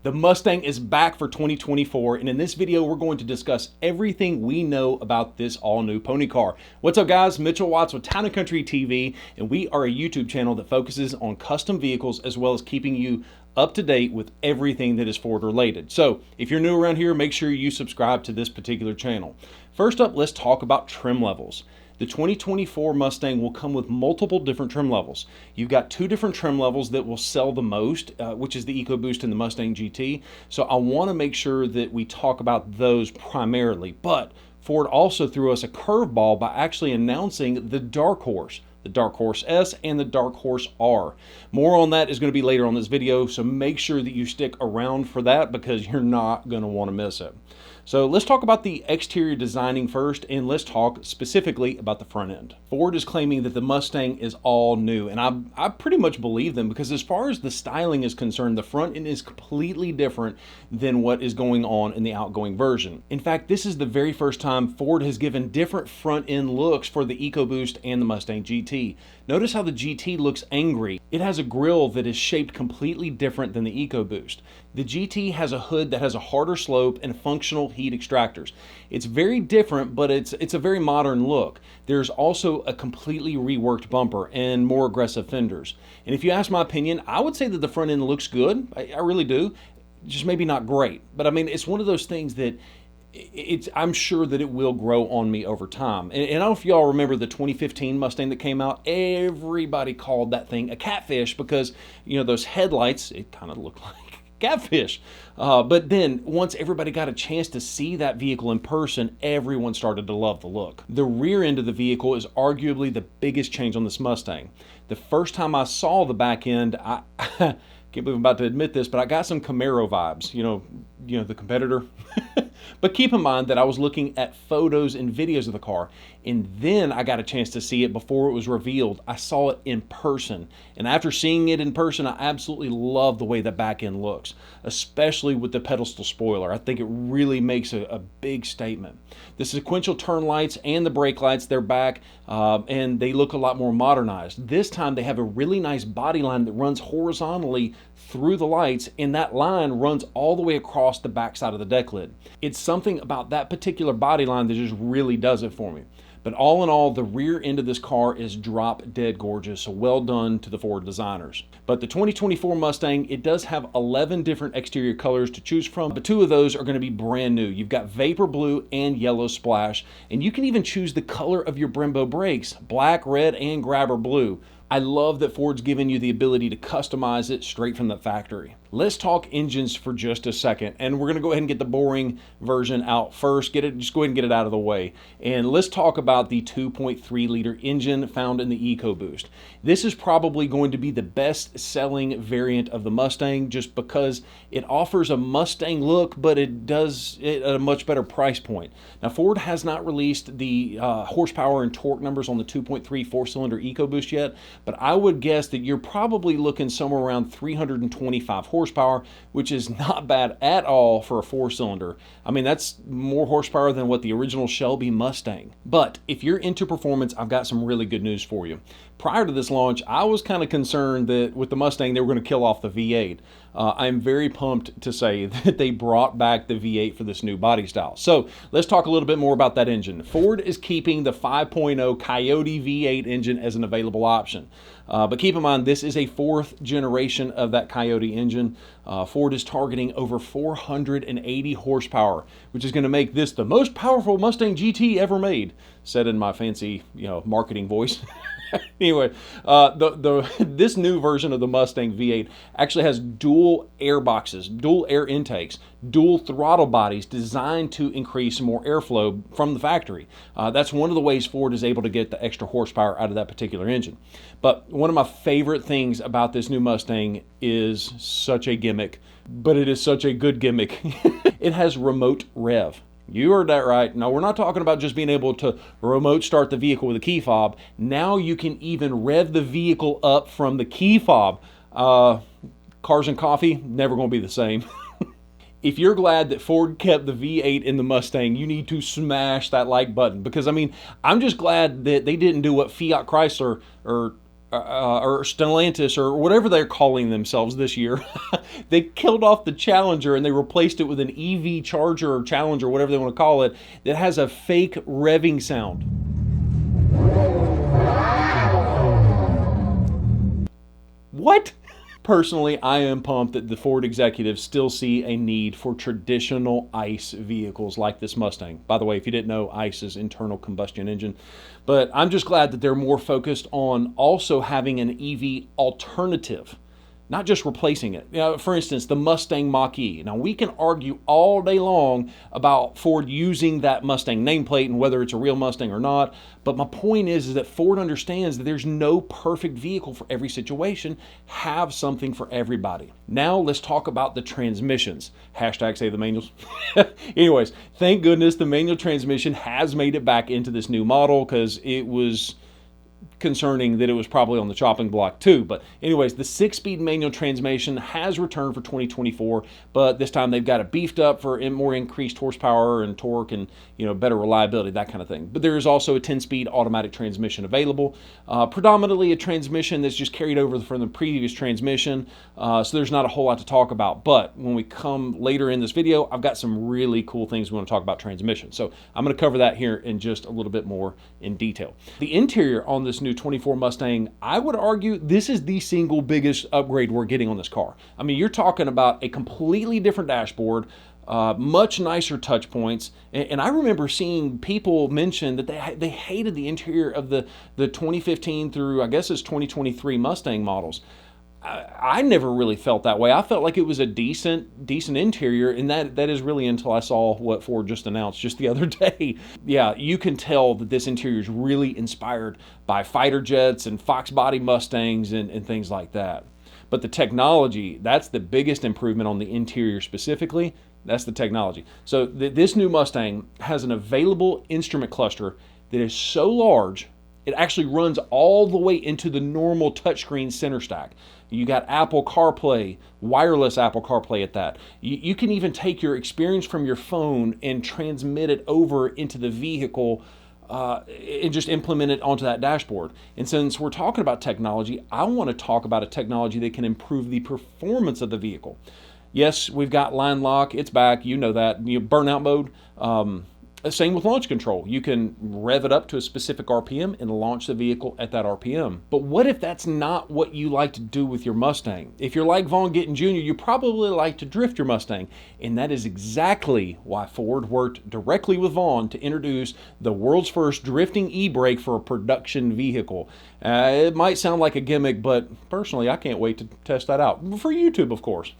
The Mustang is back for 2024, and in this video, we're going to discuss everything we know about this all-new pony car. What's up, guys? Mitchell Watts with Town & Country TV, and we are a YouTube channel that focuses on custom vehicles as well as keeping you up to date with everything that is Ford related. So, if you're new around here, make sure you subscribe to this particular channel. First up, let's talk about trim levels. The 2024 Mustang will come with multiple different trim levels. You've got two different trim levels that will sell the most, which is the Ecoboost and the Mustang GT. So I want to make sure that we talk about those primarily. But Ford also threw us a curveball by actually announcing the Dark Horse S and the Dark Horse R. More on that is going to be later on this video, so make sure that you stick around for that because you're not going to want to miss it. So let's talk about the exterior designing first, and let's talk specifically about the front end. Ford is claiming that the Mustang is all new, and I pretty much believe them because as far as the styling is concerned, the front end is completely different than what is going on in the outgoing version. In fact, this is the very first time Ford has given different front end looks for the Ecoboost and the Mustang GT. Notice how the GT looks angry. It has a grille that is shaped completely different than the Ecoboost. The GT has a hood that has a harder slope and functional heat extractors. It's very different, but it's a very modern look. There's also a completely reworked bumper and more aggressive fenders. And if you ask my opinion, I would say that the front end looks good. I really do. Just maybe not great. But I mean, it's one of those things that I'm sure that it will grow on me over time. And I don't know if y'all remember the 2015 Mustang that came out. Everybody called that thing a catfish because, you know, those headlights, it kind of looked like catfish. But then once everybody got a chance to see that vehicle in person, everyone started to love the look. The rear end of the vehicle is arguably the biggest change on this Mustang. The first time I saw the back end, I can't believe I'm about to admit this, but I got some Camaro vibes, you know, the competitor. But keep in mind that I was looking at photos and videos of the car, and then I got a chance to see it before it was revealed. I saw it in person, and after seeing it in person, I absolutely love the way the back end looks, especially with the pedestal spoiler. I think it really makes a big statement. The sequential turn lights and the brake lights, they're back, and they look a lot more modernized. This time they have a really nice body line that runs horizontally through the lights, and that line runs all the way across the backside of the deck lid. It's something about that particular body line that just really does it for me. But all in all, the rear end of this car is drop dead gorgeous, so well done to the Ford designers. But the 2024 Mustang, it does have 11 different exterior colors to choose from, but 2 of those are going to be brand new. You've got Vapor Blue and Yellow Splash, and you can even choose the color of your Brembo brakes, black, red, and Grabber Blue. I love that Ford's given you the ability to customize it straight from the factory. Let's talk engines for just a second, and we're going to go ahead and get the boring version out first. Just go ahead and get it out of the way. And let's talk about the 2.3 liter engine found in the EcoBoost. This is probably going to be the best selling variant of the Mustang just because it offers a Mustang look, but it does it at a much better price point. Now, Ford has not released the horsepower and torque numbers on the 2.3 4-cylinder EcoBoost yet, but I would guess that you're probably looking somewhere around 325 horsepower, which is not bad at all for a 4-cylinder. I mean, that's more horsepower than what the original Shelby Mustang. But if you're into performance, I've got some really good news for you. Prior to this launch, I was kind of concerned that with the Mustang, they were going to kill off the V8. I'm very pumped to say that they brought back the V8 for this new body style. So let's talk a little bit more about that engine. Ford is keeping the 5.0 Coyote V8 engine as an available option. But keep in mind, this is a 4th generation of that Coyote engine. Ford is targeting over 480 horsepower, which is going to make this the most powerful Mustang GT ever made, said in my fancy, marketing voice. Anyway, this new version of the Mustang V8 actually has dual air boxes, dual air intakes, dual throttle bodies designed to increase more airflow from the factory. That's one of the ways Ford is able to get the extra horsepower out of that particular engine. But one of my favorite things about this new Mustang is such a gimmick, but it is such a good gimmick. It has remote rev. You heard that right. Now, we're not talking about just being able to remote start the vehicle with a key fob. Now you can even rev the vehicle up from the key fob. Cars and coffee, never going to be the same. If you're glad that Ford kept the V8 in the Mustang, you need to smash that like button. Because, I mean, I'm just glad that they didn't do what Fiat Chrysler, or or Stellantis or whatever they're calling themselves this year, they killed off the Challenger and they replaced it with an EV Charger or Challenger, whatever they want to call it, that has a fake revving sound. What? Personally, I am pumped that the Ford executives still see a need for traditional ICE vehicles like this Mustang. By the way, if you didn't know, ICE is internal combustion engine. But I'm just glad that they're more focused on also having an EV alternative, not just replacing it. For instance, the Mustang Mach-E. Now, we can argue all day long about Ford using that Mustang nameplate and whether it's a real Mustang or not. But my point is that Ford understands that there's no perfect vehicle for every situation. Have something for everybody. Now, let's talk about the transmissions. Hashtag save the manuals. Anyways, thank goodness the manual transmission has made it back into this new model, because it was concerning that it was probably on the chopping block too. But anyways, the 6-speed manual transmission has returned for 2024, but this time they've got it beefed up for more increased horsepower and torque and, better reliability, that kind of thing. But there is also a 10-speed automatic transmission available, predominantly a transmission that's just carried over from the previous transmission, so there's not a whole lot to talk about. But when we come later in this video, I've got some really cool things we want to talk about transmission. So I'm going to cover that here in just a little bit more in detail. The interior on this new 24 Mustang, I would argue this is the single biggest upgrade we're getting on this car. I mean, you're talking about a completely different dashboard, much nicer touch points, and I remember seeing people mention that they hated the interior of the 2015 through, I guess it's 2023 Mustang models. I never really felt that way. I felt like it was a decent interior, and that is really until I saw what Ford just announced just the other day. Yeah, you can tell that this interior is really inspired by fighter jets and Fox body Mustangs and things like that. But the technology, that's the biggest improvement on the interior specifically. That's the technology. So this new Mustang has an available instrument cluster that is so large, it actually runs all the way into the normal touchscreen center stack. You got Apple CarPlay, wireless Apple CarPlay at that. You can even take your experience from your phone and transmit it over into the vehicle and just implement it onto that dashboard. And since we're talking about technology, I want to talk about a technology that can improve the performance of the vehicle. Yes, we've got line lock. It's back. You know that. Burnout mode. Same with launch control. You can rev it up to a specific RPM and launch the vehicle at that RPM. But what if that's not what you like to do with your Mustang? If you're like Vaughn Gittin Jr., you probably like to drift your Mustang. And that is exactly why Ford worked directly with Vaughn to introduce the world's first drifting e-brake for a production vehicle. It might sound like a gimmick, but personally, I can't wait to test that out. For YouTube, of course.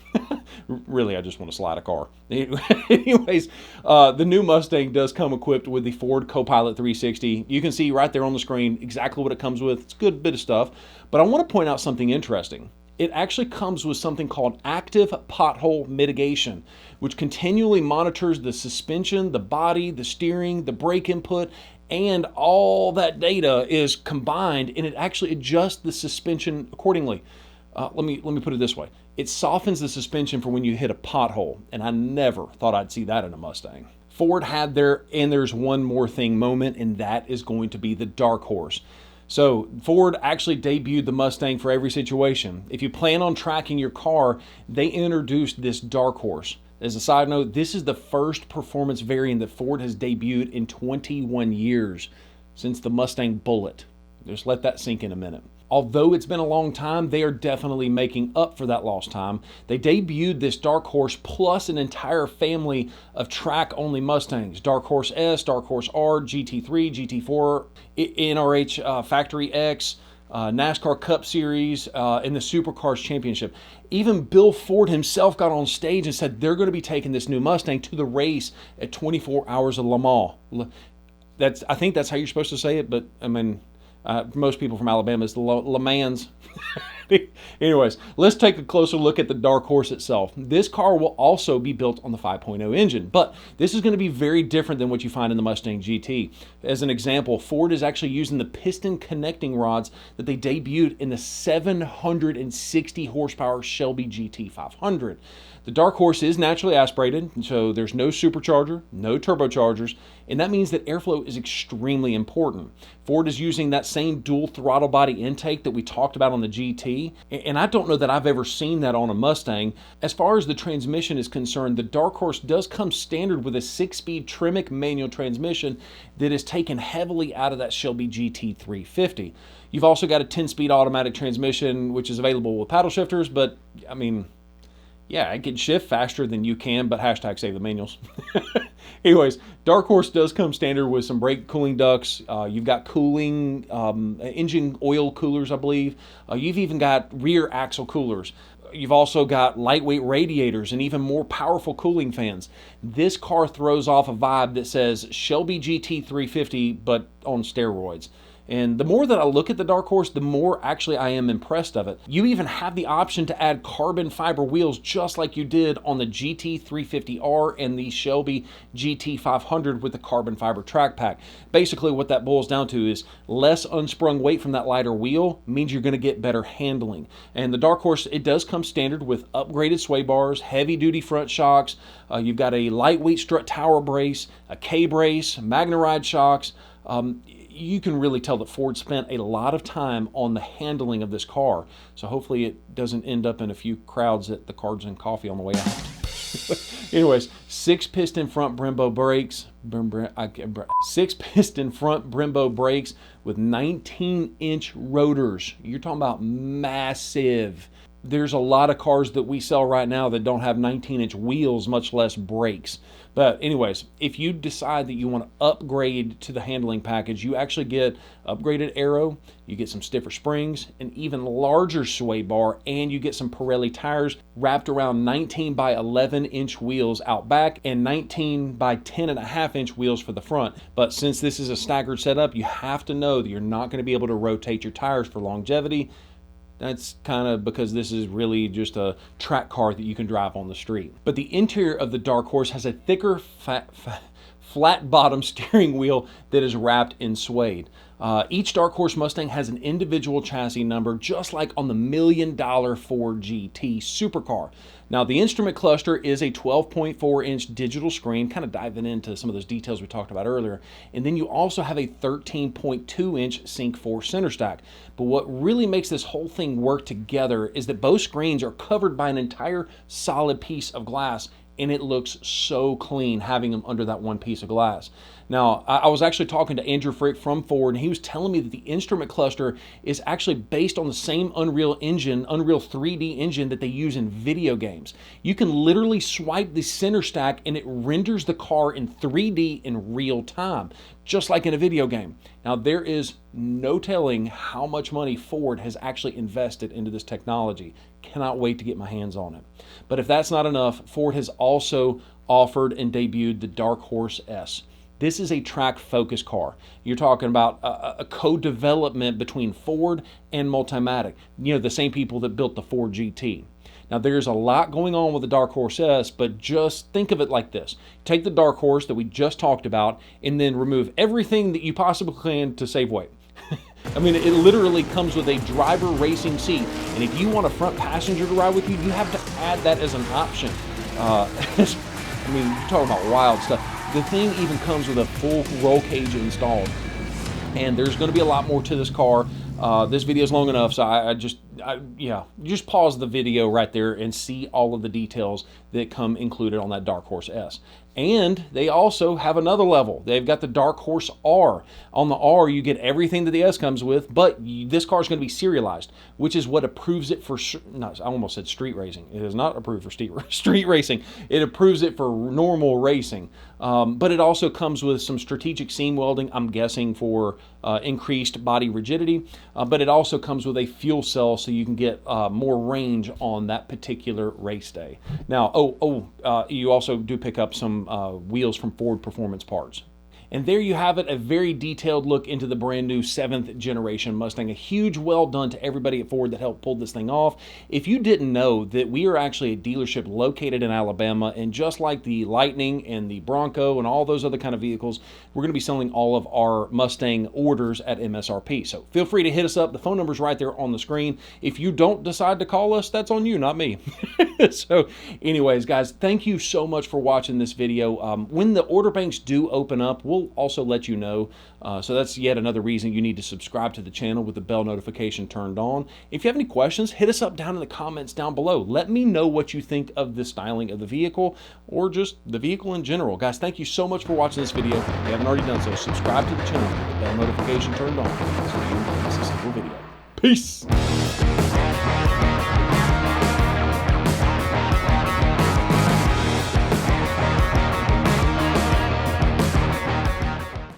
Really, I just want to slide a car. Anyways, the new Mustang does come equipped with the Ford Copilot 360. You can see right there on the screen exactly what it comes with. It's a good bit of stuff. But I want to point out something interesting. It actually comes with something called active pothole mitigation, which continually monitors the suspension, the body, the steering, the brake input, and all that data is combined, and it actually adjusts the suspension accordingly. Let me put it this way. It softens the suspension for when you hit a pothole, and I never thought I'd see that in a Mustang. Ford had their "and there's one more thing" moment, and that is going to be the dark horse. So Ford actually debuted the Mustang for every situation. If you plan on tracking your car, they introduced this dark horse. As a side note, this is the first performance variant that Ford has debuted in 21 years, since the Mustang Bullitt. Just let that sink in a minute. Although it's been a long time, they are definitely making up for that lost time. They debuted this Dark Horse plus an entire family of track-only Mustangs. Dark Horse S, Dark Horse R, GT3, GT4, NRH Factory X, NASCAR Cup Series, and the Supercars Championship. Even Bill Ford himself got on stage and said they're going to be taking this new Mustang to the race at 24 Hours of Le Mans. I think that's how you're supposed to say it, but I mean, most people from Alabama is the Le Mans. Anyways, let's take a closer look at the Dark Horse itself. This car will also be built on the 5.0 engine, but this is going to be very different than what you find in the Mustang GT. As an example, Ford is actually using the piston connecting rods that they debuted in the 760 horsepower Shelby GT 500. The Dark Horse is naturally aspirated, so there's no supercharger, no turbochargers, and that means that airflow is extremely important. Ford is using that same dual throttle body intake that we talked about on the GT, and I don't know that I've ever seen that on a Mustang. As far as the transmission is concerned, the Dark Horse does come standard with a 6-speed Tremec manual transmission that is taken heavily out of that Shelby GT 350. You've also got a 10-speed automatic transmission, which is available with paddle shifters, but I mean, yeah, it can shift faster than you can, but hashtag save the manuals. Anyways, Dark Horse does come standard with some brake cooling ducts. You've got cooling, engine oil coolers, I believe. You've even got rear axle coolers. You've also got lightweight radiators and even more powerful cooling fans. This car throws off a vibe that says Shelby GT 350, but on steroids. And the more that I look at the Dark Horse, the more actually I am impressed of it. You even have the option to add carbon fiber wheels just like you did on the GT 350R and the Shelby GT 500 with the carbon fiber track pack. Basically what that boils down to is less unsprung weight from that lighter wheel means you're going to get better handling. And the Dark Horse, it does come standard with upgraded sway bars, heavy duty front shocks. You've got a lightweight strut tower brace, a K-brace, MagneRide shocks. You can really tell that Ford spent a lot of time on the handling of this car. So hopefully it doesn't end up in a few crowds at the Cards and Coffee on the way out. Anyways, 6-piston front Brembo brakes. 6-piston front Brembo brakes with 19-inch rotors. You're talking about massive. There's a lot of cars that we sell right now that don't have 19-inch wheels, much less brakes. But anyways, if you decide that you want to upgrade to the handling package, you actually get upgraded aero, you get some stiffer springs, an even larger sway bar, and you get some Pirelli tires wrapped around 19 by 11 inch wheels out back and 19 by 10.5 inch wheels for the front. But since this is a staggered setup, you have to know that you're not going to be able to rotate your tires for longevity. That's kind of because this is really just a track car that you can drive on the street. But the interior of the Dark Horse has a thicker, flat bottom steering wheel that is wrapped in suede. Each Dark Horse Mustang has an individual chassis number, just like on the $1 million Ford GT supercar. Now, the instrument cluster is a 12.4-inch digital screen, kind of diving into some of those details we talked about earlier. And then you also have a 13.2-inch Sync 4 center stack. But what really makes this whole thing work together is that both screens are covered by an entire solid piece of glass, and it looks so clean having them under that one piece of glass. Now, I was actually talking to Andrew Frick from Ford, and he was telling me that the instrument cluster is actually based on the same Unreal engine, Unreal 3D engine that they use in video games. You can literally swipe the center stack and it renders the car in 3D in real time, just like in a video game. Now, there is no telling how much money Ford has actually invested into this technology. Cannot wait to get my hands on it. But if that's not enough, Ford has also offered and debuted the Dark Horse S. This is a track focus car. You're talking about a co-development between Ford and Multimatic, you know, the same people that built the Ford GT. Now, there's a lot going on with the Dark Horse S, but just think of it like this. Take the Dark Horse that we just talked about and then remove everything that you possibly can to save weight. I mean, it literally comes with a driver racing seat, and if you want a front passenger to ride with you, you have to add that as an option. I mean, you're talking about wild stuff. The thing even comes with a full roll cage installed, and there's going to be a lot more to this car. This video is long enough, so just pause the video right there and see all of the details that come included on that Dark Horse S. And they also have another level. They've got the Dark Horse R. On the R, you get everything that the S comes with, but this car is going to be serialized, which is what approves it for, I almost said street racing. It is not approved for street racing. It approves it for normal racing. But it also comes with some strategic seam welding, I'm guessing for increased body rigidity. But it also comes with a fuel cell so you can get more range on that particular race day. Now, you also do pick up some wheels from Ford Performance Parts. And there you have it, a very detailed look into the brand new 7th generation Mustang. A huge well done to everybody at Ford that helped pull this thing off. If you didn't know that we are actually a dealership located in Alabama, and just like the Lightning and the Bronco and all those other kind of vehicles, we're going to be selling all of our Mustang orders at MSRP. So feel free to hit us up. The phone number's right there on the screen. If you don't decide to call us, that's on you, not me. So anyways, guys, thank you so much for watching this video. When the order banks do open up, we'll also let you know. So that's yet another reason you need to subscribe to the channel with the bell notification turned on. If you have any questions, hit us up down in the comments down below. Let me know what you think of the styling of the vehicle or just the vehicle in general. Guys, thank you so much for watching this video. If you haven't already done so, subscribe to the channel with the bell notification turned on so you don't miss a single video. Peace!